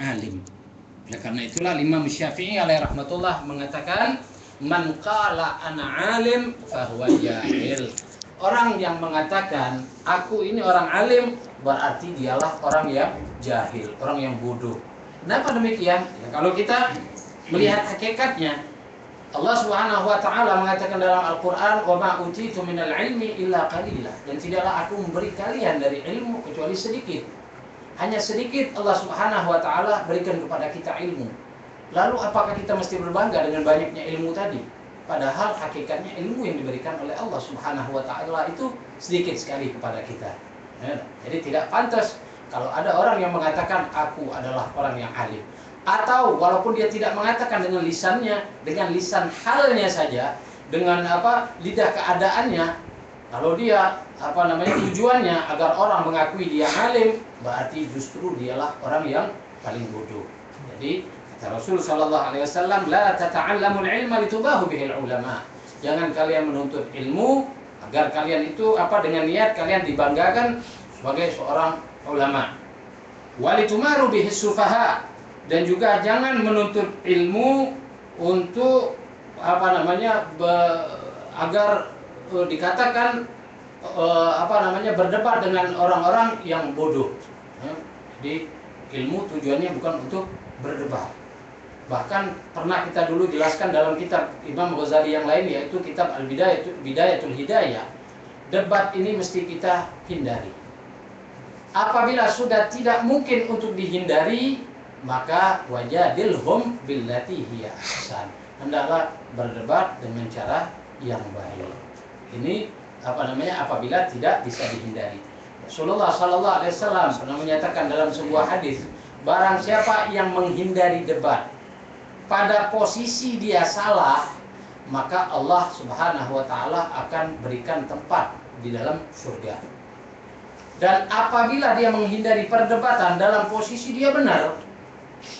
alim. Oleh karena itulah Imam Syafi'i alaihi rahmatullah mengatakan, man qala ana alim fahuwa jahil. Orang yang mengatakan aku ini orang alim berarti dialah orang yang jahil, orang yang bodoh. Kenapa demikian? Ya, kalau kita melihat hakikatnya, Allah Subhanahu wa taala mengatakan dalam Al-Qur'an, "Wa ma utitu minal ilmi illa qalila." Dan tidaklah aku memberi kalian dari ilmu kecuali sedikit. Hanya sedikit Allah Subhanahu wa taala berikan kepada kita ilmu. Lalu apakah kita mesti berbangga dengan banyaknya ilmu tadi? Padahal hakikatnya ilmu yang diberikan oleh Allah Subhanahu wa taala itu sedikit sekali kepada kita. Ya, jadi tidak pantas kalau ada orang yang mengatakan aku adalah orang yang alim. Atau walaupun dia tidak mengatakan dengan lisannya, dengan lisan halnya saja, dengan lidah keadaannya, kalau dia tujuannya agar orang mengakui dia alim, berarti justru dialah orang yang paling bodoh. Jadi kata Rasul sallallahu alaihi wasallam, la tata'allamul ilma litubahu bihil ulama. Jangan kalian menuntut ilmu agar kalian itu dengan niat kalian dibanggakan sebagai seorang ulama. Walitumaru bihis sufaha. Dan juga jangan menuntut ilmu untuk agar dikatakan berdebat dengan orang-orang yang bodoh. Jadi ilmu tujuannya bukan untuk berdebat. Bahkan pernah kita dulu jelaskan dalam kitab Imam Ghazali yang lain, yaitu kitab Bidayatul Hidayah. Debat ini mesti kita hindari. Apabila sudah tidak mungkin untuk dihindari, maka wajadilhum billati hiya ahsan. Hendaklah berdebat dengan cara yang baik. Ini apabila tidak bisa dihindari. Rasulullah sallallahu alaihi wasallam pernah menyatakan dalam sebuah hadis, barang siapa yang menghindari debat pada posisi dia salah, maka Allah Subhanahu wa taala akan berikan tempat di dalam surga. Dan apabila dia menghindari perdebatan dalam posisi dia benar,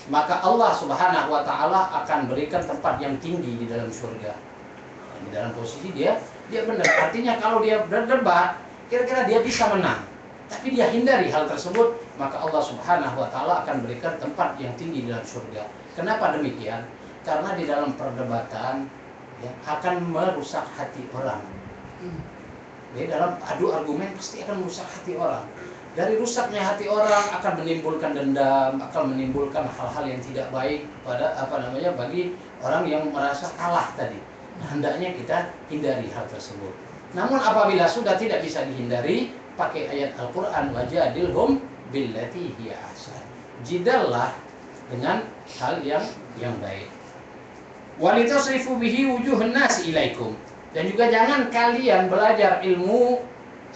maka Allah Subhanahu wa taala akan berikan tempat yang tinggi di dalam surga. Di dalam posisi dia benar. Artinya kalau dia berdebat, kira-kira dia bisa menang, tapi dia hindari hal tersebut, maka Allah Subhanahu wa taala akan berikan tempat yang tinggi di dalam surga. Kenapa demikian? Karena di dalam perdebatan akan merusak hati orang. Jadi dalam adu argumen pasti akan merusak hati orang. Dari rusaknya hati orang akan menimbulkan dendam, akan menimbulkan hal-hal yang tidak baik pada bagi orang yang merasa kalah tadi. Nah, hendaknya kita hindari hal tersebut. Namun apabila sudah tidak bisa dihindari, pakai ayat Al-Qur'an, wajadilhum billati hiya ahsan. Jidallah dengan hal yang baik. Walitasrifu bihi wujuhun nasi ilaikum. Dan juga jangan kalian belajar ilmu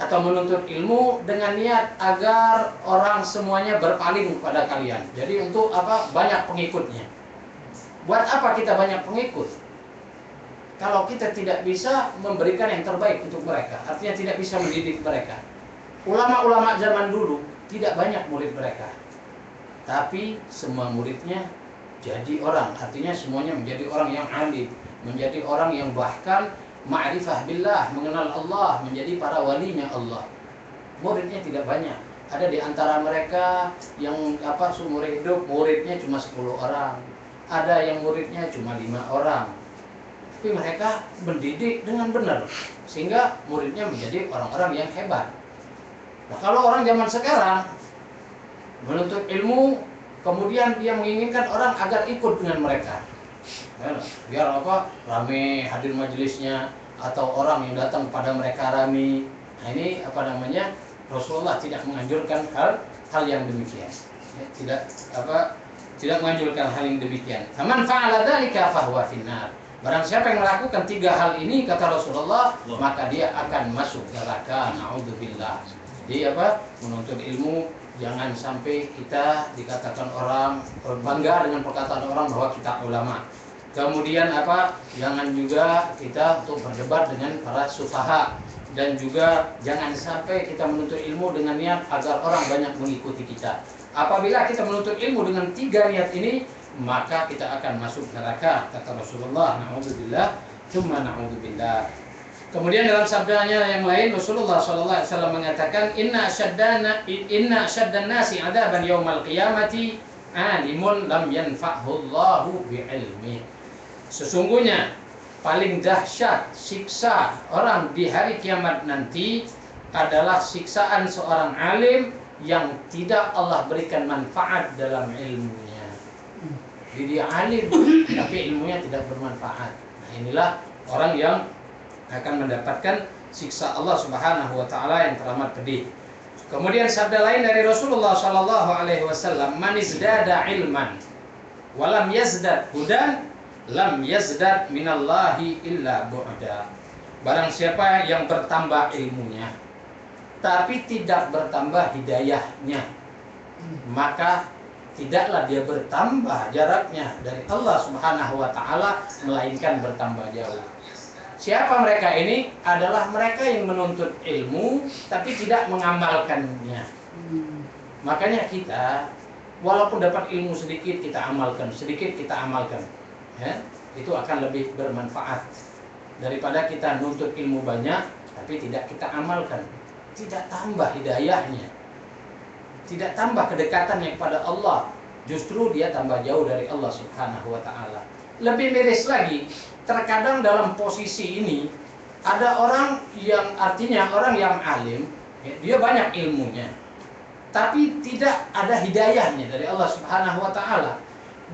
atau menuntut ilmu dengan niat agar orang semuanya berpaling kepada kalian. Jadi untuk banyak pengikutnya. Buat apa kita banyak pengikut? Kalau kita tidak bisa memberikan yang terbaik untuk mereka, artinya tidak bisa mendidik mereka. Ulama-ulama zaman dulu tidak banyak murid mereka, tapi semua muridnya jadi orang, artinya semuanya menjadi orang yang alim, menjadi orang yang bahkan ma'rifah billah, mengenal Allah, menjadi para walinya Allah. Muridnya tidak banyak. Ada di antara mereka yang seumur hidup muridnya cuma 10 orang. Ada yang muridnya cuma 5 orang. Tapi mereka mendidik dengan benar, sehingga muridnya menjadi orang-orang yang hebat. Nah, kalau orang zaman sekarang menuntut ilmu, kemudian dia menginginkan orang agar ikut dengan mereka. Biar rame hadir majelisnya, atau orang yang datang kepada mereka rame. Nah, ini Rasulullah tidak menganjurkan hal yang demikian. Tidak menganjurkan hal yang demikian. Faman fa'ala dzalika fahuwa finnar. Barang siapa yang melakukan 3 hal ini, kata Rasulullah, maka dia akan masuk neraka. Na'udzubillah. Jadi menuntut ilmu, jangan sampai kita dikatakan orang berbangga dengan perkataan orang bahwa kita ulama. Kemudian jangan juga kita untuk berdebat dengan para sufaha, dan juga jangan sampai kita menuntut ilmu dengan niat agar orang banyak mengikuti kita. Apabila kita menuntut ilmu dengan 3 niat ini, maka kita akan masuk neraka, kata Rasulullah. Na'udzubillah, tsumma na'udzubillah. Kemudian dalam sabdanya yang lain, Rasulullah SAW mengatakan, inna asyaddan nasi adaban yaumal qiyamati alimun lam yanfa'hullahu bi'ilmi. Sesungguhnya paling dahsyat siksa orang di hari kiamat nanti adalah siksaan seorang alim yang tidak Allah berikan manfaat dalam ilmunya. Jadi dia alim tapi ilmunya tidak bermanfaat. Nah, inilah orang yang akan mendapatkan siksa Allah Subhanahu wa taala yang teramat pedih. Kemudian sabda lain dari Rasulullah sallallahu alaihi wasallam, "Man izdada ilman wa lam yazdad hudan, lam yazdad minallahi illa bu'da." Barang siapa yang bertambah ilmunya tapi tidak bertambah hidayahnya, maka tidaklah dia bertambah jaraknya dari Allah Subhanahu wa taala, melainkan bertambah jauh. Siapa mereka ini? Adalah mereka yang menuntut ilmu tapi tidak mengamalkannya. Makanya kita walaupun dapat ilmu sedikit kita amalkan, sedikit kita amalkan, ya, itu akan lebih bermanfaat daripada kita nuntut ilmu banyak tapi tidak kita amalkan. Tidak tambah hidayahnya, tidak tambah kedekatannya kepada Allah, justru dia tambah jauh dari Allah Subhanahu wa taala. Lebih miris lagi, terkadang dalam posisi ini ada orang yang artinya orang yang alim, ya, dia banyak ilmunya, tapi tidak ada hidayahnya dari Allah Subhanahu wa taala.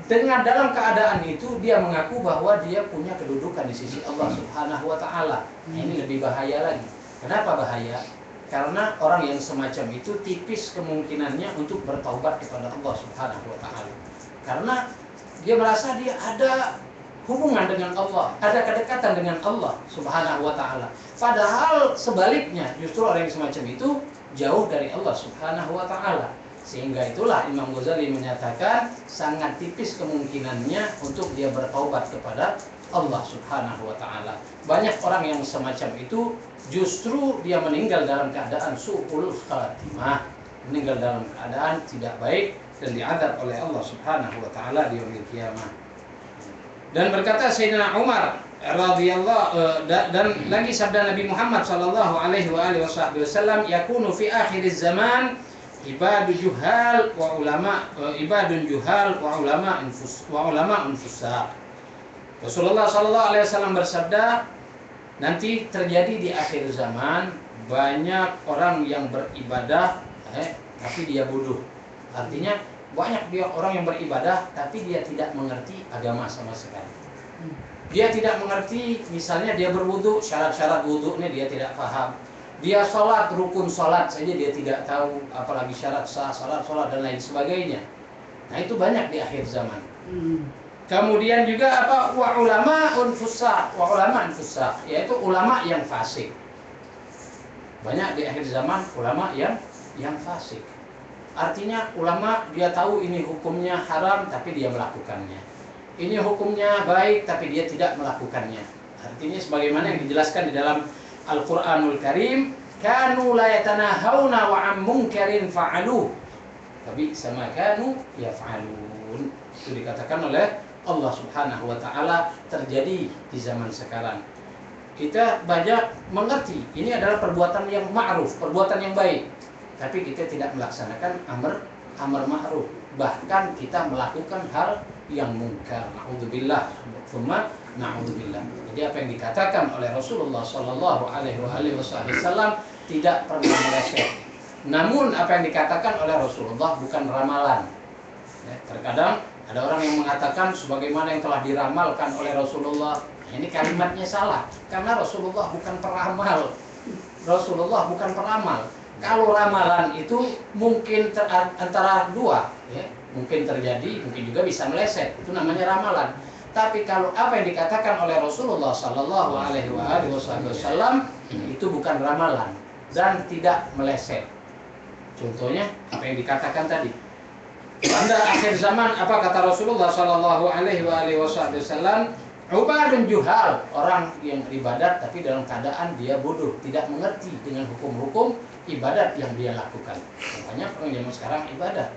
Dengan dalam keadaan itu dia mengaku bahwa dia punya kedudukan di sisi Allah Subhanahu wa taala. Nah, ini lebih bahaya lagi. Kenapa bahaya? Karena orang yang semacam itu tipis kemungkinannya untuk bertaubat kepada Allah Subhanahu wa taala. Karena dia merasa dia ada hubungan dengan Allah, ada kedekatan dengan Allah Subhanahu wa taala. Padahal sebaliknya, justru orang yang semacam itu jauh dari Allah Subhanahu wa taala. Sehingga itulah Imam Ghazali menyatakan sangat tipis kemungkinannya untuk dia bertaubat kepada Allah Subhanahu wa taala. Banyak orang yang semacam itu justru dia meninggal dalam keadaan su'ul khatimah, meninggal dalam keadaan tidak baik dan diazab oleh Allah Subhanahu wa taala di yaumil qiyamah. Dan berkata Sayyidina Umar radhiyallahu dan lagi sabda Nabi Muhammad sallallahu alaihi wasallam, yakunu fi akhiriz zaman ibadu juhal wa ulama, ibadun juhal wa ulama anfusah. Rasulullah sallallahu alaihi wasallam bersabda, nanti terjadi di akhir zaman banyak orang yang beribadah tapi dia bodoh. Artinya banyak dia orang yang beribadah tapi dia tidak mengerti agama sama sekali. Dia tidak mengerti, misalnya dia berwudu, syarat-syarat wudunya dia tidak paham. Dia sholat, rukun sholat saja dia tidak tahu, apalagi syarat sah, sholat dan lain sebagainya. Nah, itu banyak di akhir zaman. Kemudian juga wa ulama anfusah, yaitu ulama yang fasik. Banyak di akhir zaman ulama yang fasik. Artinya ulama dia tahu ini hukumnya haram tapi dia melakukannya. Ini hukumnya baik tapi dia tidak melakukannya. Artinya sebagaimana yang dijelaskan di dalam Al-Qur'anul Karim, kanu la yatanahawna wa 'an munkarin fa'alu. Tapi sama kanu yaf'alun. Itu dikatakan oleh Allah Subhanahu wa taala terjadi di zaman sekarang. Kita banyak mengerti ini adalah perbuatan yang ma'ruf, perbuatan yang baik. Tapi kita tidak melaksanakan amar ma'ruf. Bahkan kita melakukan hal yang mungkar. Na'udzubillah. Tsumma na'udzubillah. Jadi apa yang dikatakan oleh Rasulullah sallallahu alaihi wasallam tidak pernah meleset. Namun apa yang dikatakan oleh Rasulullah bukan ramalan. Ya, terkadang ada orang yang mengatakan sebagaimana yang telah diramalkan oleh Rasulullah. Ini kalimatnya salah. Karena Rasulullah bukan peramal. Rasulullah bukan peramal. Kalau ramalan itu mungkin antara dua, ya, mungkin terjadi, mungkin juga bisa meleset. Itu namanya ramalan. Tapi kalau apa yang dikatakan oleh Rasulullah Sallallahu Alaihi Wasallam itu bukan ramalan dan tidak meleset. Contohnya apa yang dikatakan tadi. Pada akhir zaman apa kata Rasulullah Sallallahu Alaihi Wasallam? Ubadun juhal, orang yang ibadat tapi dalam keadaan dia bodoh, tidak mengerti dengan hukum-hukum ibadat yang dia lakukan. Banyak orang zaman sekarang ibadat.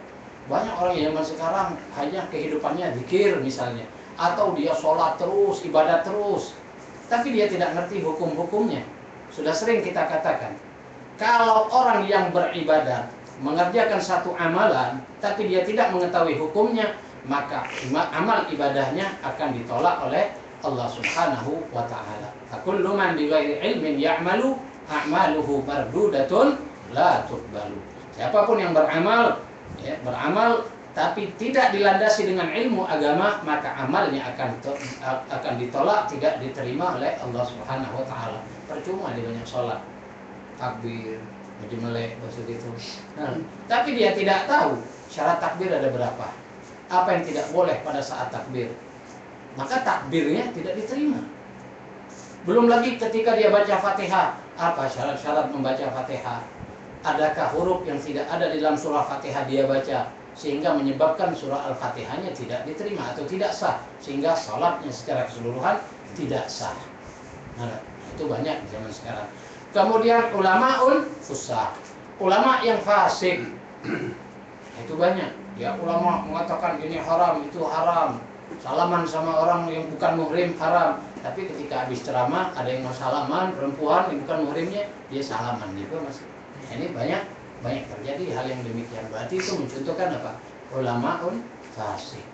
Banyak orang zaman sekarang hanya kehidupannya zikir misalnya, atau dia sholat terus, ibadat terus, tapi dia tidak ngerti hukum-hukumnya. Sudah sering kita katakan, kalau orang yang beribadat mengerjakan satu amalan tapi dia tidak mengetahui hukumnya, maka amal ibadahnya akan ditolak oleh Allah Subhanahu wa taala. Kullu man bighairi ilmin ya'malu a'maluhu mardudatun la tuqbalu. Siapapun yang beramal, ya, beramal tapi tidak dilandasi dengan ilmu agama, maka amalnya akan ditolak, tidak diterima oleh Allah Subhanahu wa taala. Percuma dia banyak sholat, takbir, majmelek, maksud itu. Nah, tapi dia tidak tahu syarat takbir ada berapa, apa yang tidak boleh pada saat takbir, maka takbirnya tidak diterima. Belum lagi ketika dia baca Fatihah, apa syarat-syarat membaca Fatihah? Adakah huruf yang tidak ada di dalam surah Fatihah dia baca sehingga menyebabkan surah Al-Fatihahnya tidak diterima atau tidak sah, sehingga salatnya secara keseluruhan tidak sah. Nah, itu banyak di zaman sekarang. Kemudian ulamaul fusaq, ulama yang fasik, itu banyak. Ya, ulama mengatakan ini haram, itu haram. Salaman sama orang yang bukan muhrim haram. Tapi ketika habis ceramah ada yang mau salaman, perempuan yang bukan muhrimnya dia salaman juga masih. Nah, ini banyak terjadi hal yang demikian. Berarti itu mencontohkan apa? Ulamaun fasik.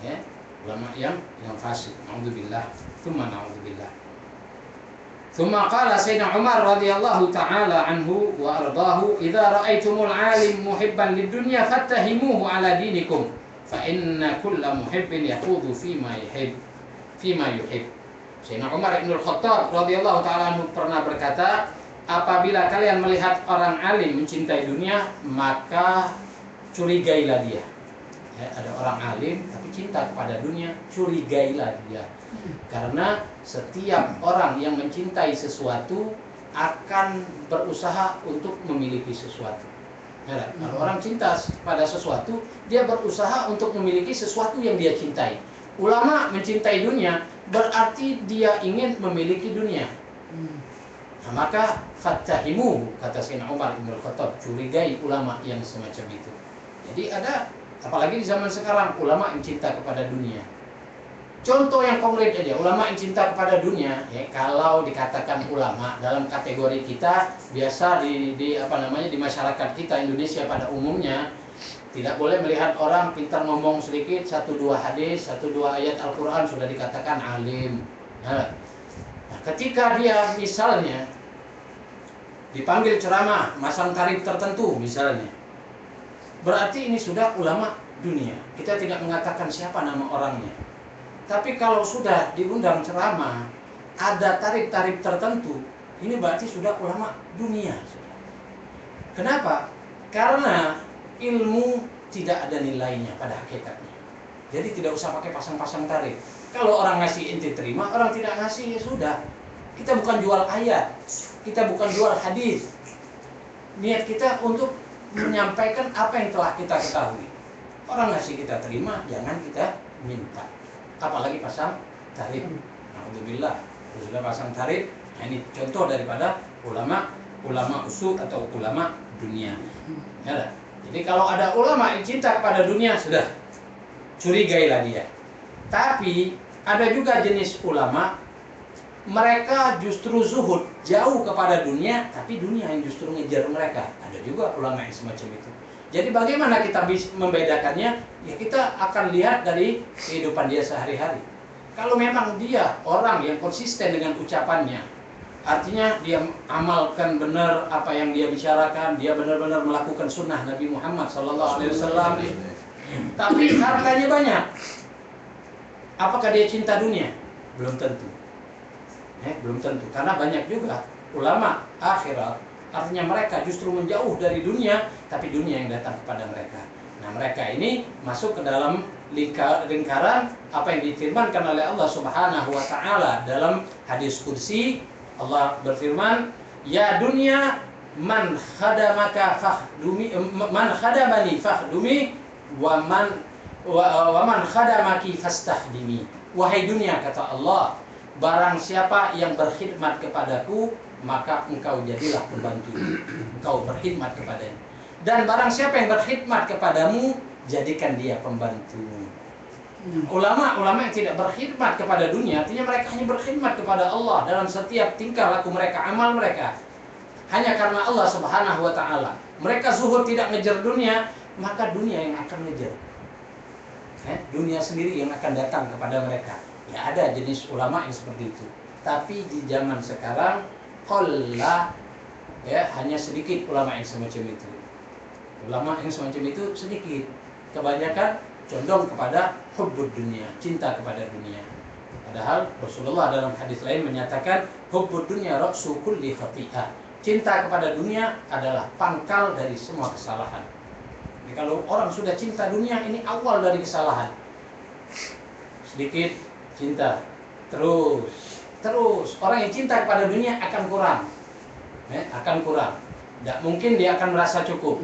Ya, ulama yang fasik. Nauzubillah, tsumma nauzubillah. Tsumma qala Sayyidina Umar radhiyallahu taala anhu wa ardahu, "Idza ra'aitumul 'alim muhibban lid-dunya fattahimuhu 'ala dinikum, fa inna kulla muhibbin yaqudu fima yuhib." Sayyidina Umar Ibn Khattab radhiyallahu taala anhu pernah berkata, apabila kalian melihat orang alim mencintai dunia, maka curigailah dia. Ya, ada orang alim tapi cinta kepada dunia, curigailah dia. Karena setiap orang yang mencintai sesuatu akan berusaha untuk memiliki sesuatu. Ya, kalau orang cinta pada sesuatu, dia berusaha untuk memiliki sesuatu yang dia cintai. Ulama mencintai dunia berarti dia ingin memiliki dunia. Nah, maka fattahimu, kata Sayyidina Umar bin Khattab, curigai ulama yang semacam itu. Jadi ada, apalagi di zaman sekarang, ulama yang cinta kepada dunia. Contoh yang konkret aja, ulama yang cinta kepada dunia, ya, kalau dikatakan ulama dalam kategori kita biasa di masyarakat kita Indonesia pada umumnya, tidak boleh melihat orang pintar ngomong sedikit, 1-2 hadis, 1-2 ayat Al-Quran sudah dikatakan alim. Nah, ketika dia misalnya dipanggil ceramah, masang tarif tertentu misalnya, berarti ini sudah ulama dunia. Kita tidak mengatakan siapa nama orangnya. Tapi kalau sudah diundang ceramah, ada tarif-tarif tertentu, ini berarti sudah ulama dunia. Kenapa? Karena ilmu tidak ada nilainya pada hakikatnya. Jadi tidak usah pakai pasang-pasang tarif. Kalau orang ngasih ente terima, orang tidak ngasih ya sudah. Kita bukan jual ayat, kita bukan jual hadis. Niat kita untuk menyampaikan apa yang telah kita ketahui. Orang ngasih kita terima, jangan kita minta. Apalagi pasang tarif. Alhamdulillah, sudah pasang tarif. Nah, ini contoh daripada ulama usul atau ulama dunia. Ya, jadi kalau ada ulama yang cinta kepada dunia, sudah curigailah dia. Tapi ada juga jenis ulama, mereka justru zuhud, jauh kepada dunia, tapi dunia yang justru ngejar mereka. Ada juga ulama yang semacam itu. Jadi bagaimana kita bisa membedakannya? Ya kita akan lihat dari kehidupan dia sehari-hari. Kalau memang dia orang yang konsisten dengan ucapannya, artinya dia amalkan benar apa yang dia bicarakan, dia benar-benar melakukan sunnah Nabi Muhammad SAW. Tapi hartanya banyak. Apakah dia cinta dunia? Belum tentu. Belum tentu. Karena banyak juga ulama akhirat, artinya mereka justru menjauh dari dunia, tapi dunia yang datang kepada mereka. Nah, mereka ini masuk ke dalam lingkaran apa yang difirmankan oleh Allah Subhanahu wa taala dalam hadis qudsi. Allah berfirman, "Ya dunia, man khadamaka fakhdumi, man khadamani fakhdumi, wa man khadamaki fastakhdimi." Wahai dunia, kata Allah, barang siapa yang berkhidmat kepadaku, maka engkau jadilah pembantu. Engkau berkhidmat kepadanya. Dan barang siapa yang berkhidmat kepadamu, jadikan dia pembantu. Ulama yang tidak berkhidmat kepada dunia, artinya mereka hanya berkhidmat kepada Allah dalam setiap tingkah laku mereka, amal mereka. Hanya karena Allah Subhanahu wa taala. mereka zuhud tidak ngejar dunia, maka dunia yang akan ngejar. Dunia sendiri yang akan datang kepada mereka. Ya ada jenis ulama yang seperti itu. Tapi di zaman sekarang qalla, ya hanya sedikit ulama yang semacam itu. Ulama yang semacam itu sedikit. Kebanyakan condong kepada hubbud dunia, cinta kepada dunia. Padahal Rasulullah dalam hadis lain menyatakan hubbud dunya ra'su kulli khati'ah. Cinta kepada dunia adalah pangkal dari semua kesalahan. Jadi kalau orang sudah cinta dunia, ini awal dari kesalahan. Sedikit cinta, terus orang yang cinta kepada dunia akan kurang. Akan kurang. Tidak mungkin dia akan merasa cukup.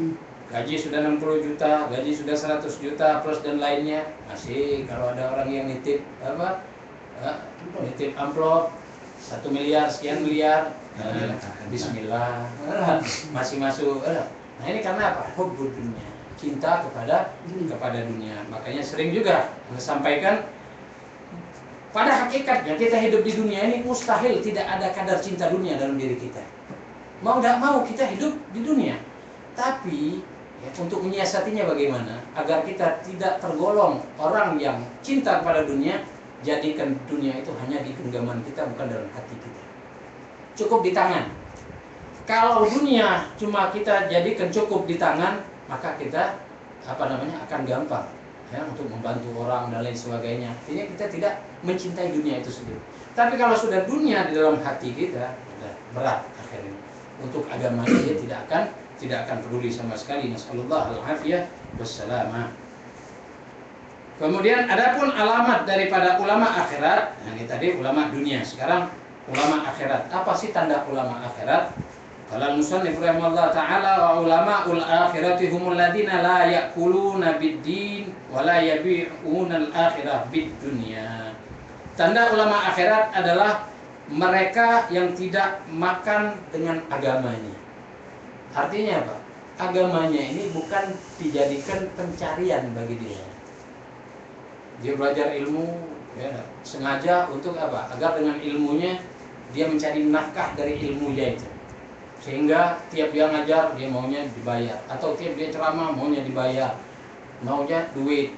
Gaji sudah 60 juta, gaji sudah 100 juta plus dan lainnya. Masih kalau ada orang yang nitip nitip amplop 1 miliar sekian miliar, bismillah, masih masuk. Nah ini karena apa? Hubbud dunia, cinta kepada dunia. Makanya sering juga sampaikan, pada hakikatnya kita hidup di dunia ini mustahil tidak ada kadar cinta dunia dalam diri kita. Mau tidak mau kita hidup di dunia. Tapi ya, untuk menyiasatinya bagaimana agar kita tidak tergolong orang yang cinta kepada dunia, jadikan dunia itu hanya di genggaman kita, bukan dalam hati kita. Cukup di tangan. Kalau dunia cuma kita jadikan cukup di tangan, maka kita akan gampang ya untuk membantu orang dan lain sebagainya. Artinya kita tidak mencintai dunia itu sendiri. Tapi kalau sudah dunia di dalam hati kita, sudah berat akhirnya. Untuk agamanya dia tidak akan peduli sama sekali. Nasallallahu al-afiyah wassalamah. Kemudian adapun alamat daripada ulama akhirat, nah ini tadi ulama dunia, sekarang ulama akhirat. Apa sih tanda ulama akhirat? Qala al-musannif rahimahullah ta'ala, wa ulama'ul akhirati humul ladina la ya'kuluna bid-din wa la yabi'una al-akhirah bid-dunya. Tanda ulama akhirat adalah mereka yang tidak makan dengan agamanya. Artinya apa? Agamanya ini bukan dijadikan pencarian bagi dia. Dia belajar ilmu ya, sengaja untuk apa? Agar dengan ilmunya dia mencari nafkah dari ilmunya itu. Sehingga tiap dia ngajar dia maunya dibayar, atau tiap dia ceramah maunya dibayar. Maunya duit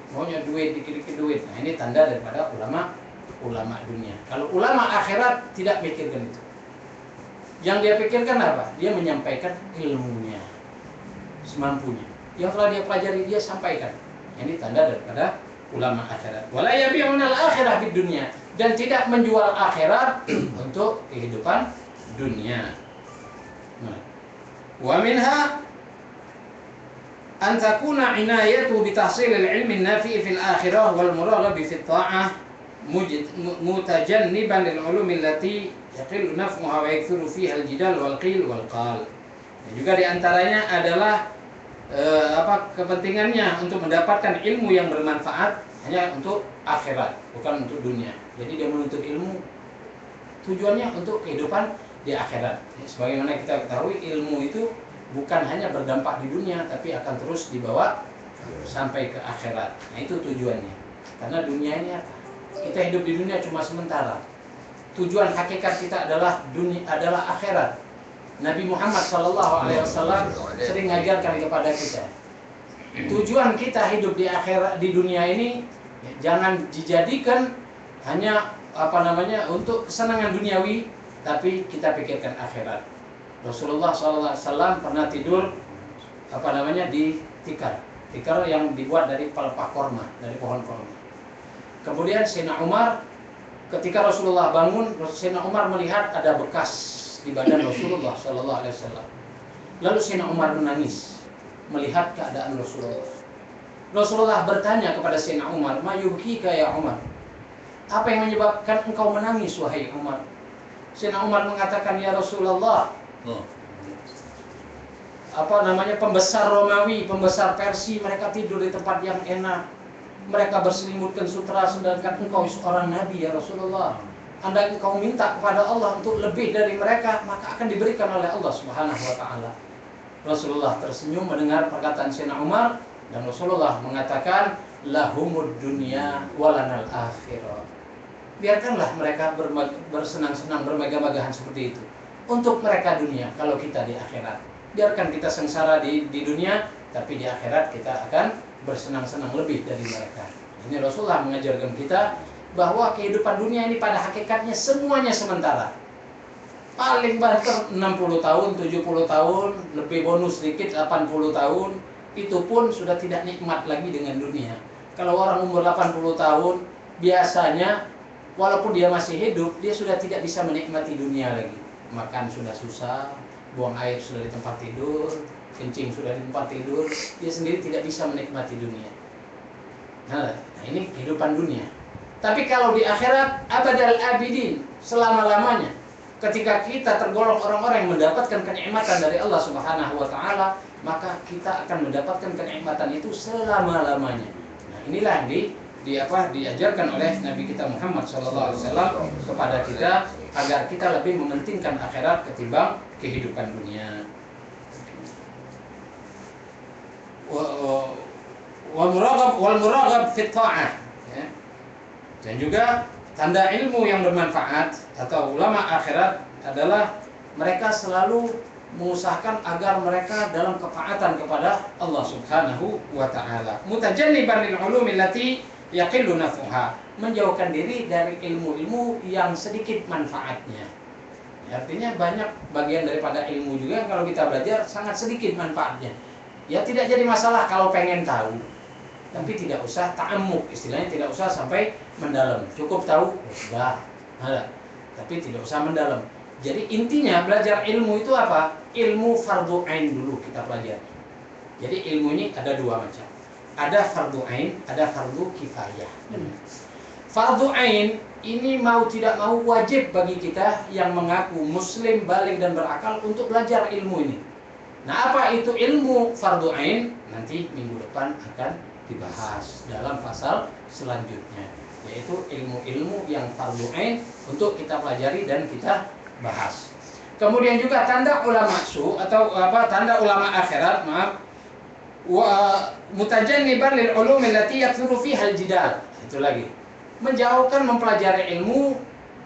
dikit-dikit duit. Nah, ini tanda daripada ulama dunia. Kalau ulama akhirat tidak mikirkan itu. Yang dia pikirkan apa? Dia menyampaikan ilmunya semampunya. Yang telah dia pelajari dia sampaikan. Ini tanda daripada ulama akhirat. Wala yabi'unal akhirah di dunia, dan tidak menjual akhirat untuk kehidupan dunia. Nah, wa minha an takuna inayatu bi tahsilil ilmi nafi fil akhirah wal muraghabi fi ta'ah mutajanniban lil ulumi allati yaqillu naf'uha wa yakthuru fiha al jidal wal qil wal qal. Juga diantaranya adalah kepentingannya untuk mendapatkan ilmu yang bermanfaat hanya untuk akhirat, bukan untuk dunia. Jadi dia menuntut ilmu tujuannya untuk kehidupan di akhirat. Sebagaimana kita ketahui, ilmu itu bukan hanya berdampak di dunia, tapi akan terus dibawa sampai ke akhirat. Nah itu tujuannya. Karena dunia ini apa? Kita hidup di dunia cuma sementara. Tujuan hakikat kita adalah akhirat. Nabi Muhammad SAW sering mengajarkan kepada kita. Tujuan kita hidup di akhirat, di dunia ini jangan dijadikan hanya untuk kesenangan duniawi, tapi kita pikirkan akhirat. Rasulullah SAW pernah tidur di tikar yang dibuat dari pelepah korma, dari pohon korma. Kemudian Sayyidina Umar, ketika Rasulullah bangun, Sayyidina Umar melihat ada bekas di badan Rasulullah SAW. Lalu Sayyidina Umar menangis melihat keadaan Rasulullah. Rasulullah bertanya kepada Sayyidina Umar, "Ma yubkika ya Umar?" Apa yang menyebabkan engkau menangis wahai Umar? Sayyidina Umar mengatakan, "Ya Rasulullah, pembesar Romawi, pembesar Persia, mereka tidur di tempat yang enak. Mereka berselimutkan sutera, sedangkan engkau seorang nabi ya Rasulullah. Andai engkau minta kepada Allah untuk lebih dari mereka, maka akan diberikan oleh Allah Subhanahu wa taala." Rasulullah tersenyum mendengar perkataan Sayyidina Umar, dan Rasulullah mengatakan, "Lahumud dunya walanal akhirah." Biarkanlah mereka bersenang-senang, bermegah-megahan seperti itu. Untuk mereka dunia, kalau kita di akhirat. biarkan kita sengsara di dunia, tapi di akhirat kita akan bersenang-senang lebih dari mereka. Ini Rasulullah mengajarkan kita bahwa kehidupan dunia ini pada hakikatnya semuanya sementara. Paling banter 60 tahun, 70 tahun, lebih bonus sedikit 80 tahun, itu pun sudah tidak nikmat lagi dengan dunia. Kalau orang umur 80 tahun, biasanya walaupun dia masih hidup, dia sudah tidak bisa menikmati dunia lagi. Makan sudah susah, buang air sudah di tempat tidur, kencing sudah di tempat tidur, dia sendiri tidak bisa menikmati dunia. Nah, ini kehidupan dunia. Tapi kalau di akhirat, abadal abidin, selama-lamanya. Ketika kita tergolong orang-orang yang mendapatkan kenikmatan dari Allah Subhanahu wa taala, maka kita akan mendapatkan kenikmatan itu selama-lamanya. Nah, inilah yang diajarkan oleh Nabi kita Muhammad SAW kepada kita agar kita lebih mementingkan akhirat ketimbang kehidupan dunia. Wal muraghab fi ta'ah, ya. Dan juga tanda ilmu yang bermanfaat atau ulama akhirat adalah mereka selalu mengusahakan agar mereka dalam ketaatan kepada Allah Subhanahu wa taala. Mutajanniban lil ulumi allati yaqillu naf'uha, menjauhkan diri dari ilmu-ilmu yang sedikit manfaatnya. Artinya banyak bagian daripada ilmu juga kalau kita belajar sangat sedikit manfaatnya. Ya tidak jadi masalah kalau pengen tahu, tapi tidak usah ta'ammuk, istilahnya tidak usah sampai mendalam. Cukup tahu, sudah, ada. Tapi tidak usah mendalam. Jadi intinya belajar ilmu itu apa? Ilmu fardu ain dulu kita pelajari. Jadi ilmu ini ada dua macam. Ada fardu ain, ada fardu kifayah. Fardu ain ini mau tidak mau wajib bagi kita yang mengaku muslim, baligh dan berakal untuk belajar ilmu ini. Nah, apa itu ilmu fardu ain? Nanti minggu depan akan dibahas dalam pasal selanjutnya, yaitu ilmu-ilmu yang fardu ain untuk kita pelajari dan kita bahas. Kemudian juga tanda ulama su atau tanda ulama akhirat, mutajanniban lil ulum allati yakthuru fiha al-jidal. Itu lagi. Menjauhkan mempelajari ilmu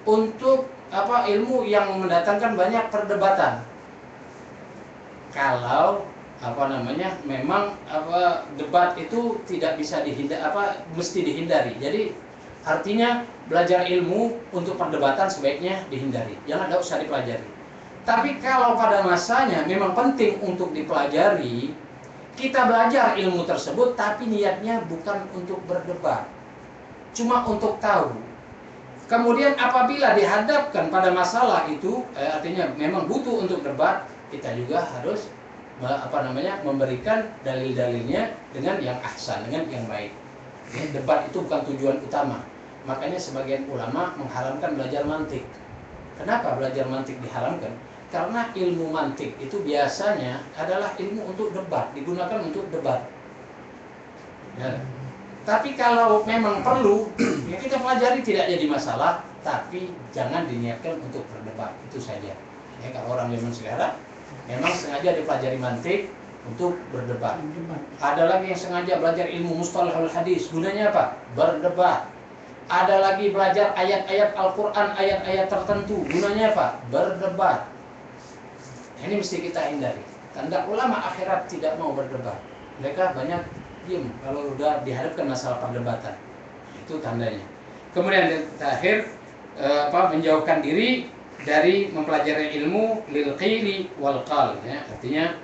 untuk ilmu yang mendatangkan banyak perdebatan. Kalau memang debat itu tidak bisa mesti dihindari. Jadi artinya belajar ilmu untuk perdebatan sebaiknya dihindari, jangan usah dipelajari. Tapi kalau pada masanya memang penting untuk dipelajari, kita belajar ilmu tersebut tapi niatnya bukan untuk berdebat, cuma untuk tahu. Kemudian apabila dihadapkan pada masalah itu, artinya memang butuh untuk debat, kita juga harus memberikan dalil-dalilnya dengan yang ahsan, dengan yang baik. Debat itu bukan tujuan utama. Makanya sebagian ulama mengharamkan belajar mantik. Kenapa belajar mantik diharamkan? Karena ilmu mantik itu biasanya adalah ilmu untuk debat, digunakan untuk debat. Ya. Tapi kalau memang perlu, ya kita pelajari, tidak jadi masalah. Tapi jangan diniatkan untuk berdebat, itu saja. Ya, kalau orang zaman sekarang memang sengaja dipelajari mantik untuk berdebat. Ada lagi yang sengaja belajar ilmu mustalahul hadis, gunanya apa? Berdebat. Ada lagi belajar ayat-ayat Al-Quran, ayat-ayat tertentu, gunanya apa? Berdebat. Ini mesti kita hindari. Tanda ulama akhirat tidak mau berdebat. Mereka banyak diam kalau sudah dihadapkan masalah perdebatan. Itu tandanya. Kemudian terakhir, menjauhkan diri dari mempelajari ilmu lil qili wal qal, ya. Artinya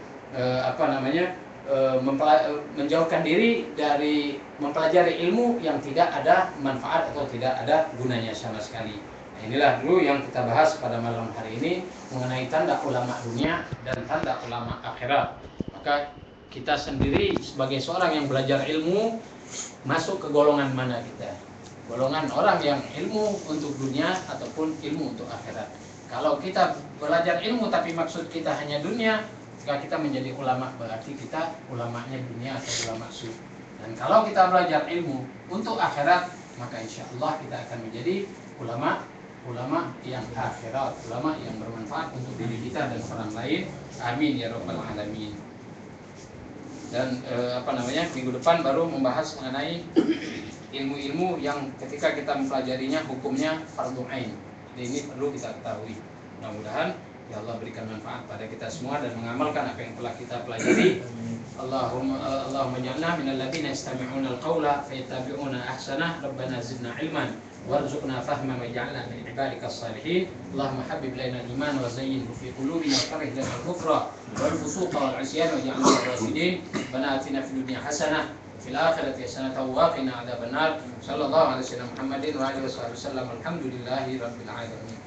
menjauhkan diri dari mempelajari ilmu yang tidak ada manfaat atau tidak ada gunanya sama sekali. Nah, inilah dulu yang kita bahas pada malam hari ini mengenai tanda ulama dunia dan tanda ulama akhirat. Maka kita sendiri sebagai seorang yang belajar ilmu masuk ke golongan mana kita? Golongan orang yang ilmu untuk dunia ataupun ilmu untuk akhirat. Kalau kita belajar ilmu tapi maksud kita hanya dunia, jika kita menjadi ulama berarti kita ulamanya dunia atau ulama su. Dan kalau kita belajar ilmu untuk akhirat, maka insya Allah kita akan menjadi ulama yang akhirat, ulama yang bermanfaat untuk diri kita dan orang lain. Amin ya rabbal alamin. Dan minggu depan baru membahas mengenai ilmu-ilmu yang ketika kita mempelajarinya hukumnya fardu ain. Jadi ini perlu kita ketahui. Mudah-mudahan Ya Allah, berikan manfaat pada kita semua dan mengamalkan apa yang telah kita pelajari. Allahumma ja'alna minal ladzina yastami'una al-qawla fayattabi'una ahsanah. Rabbana zidna ilman warzuqna fahman waj'alna min ibadika as-salihin. Allahumma habbib ilaina al-iman wa zayyinhu fi qulubina wa karrih lana al-kufra wal fusuqa wal 'isyan waj'alna minal rasyidin. Rabbana atina fid dunya hasanah wa fil akhirati hasanah wa qina adzabannar. Sallallahu alaihi wasallam Muhammadin wa alihi wasallam. Alhamdulillahi rabbil alamin.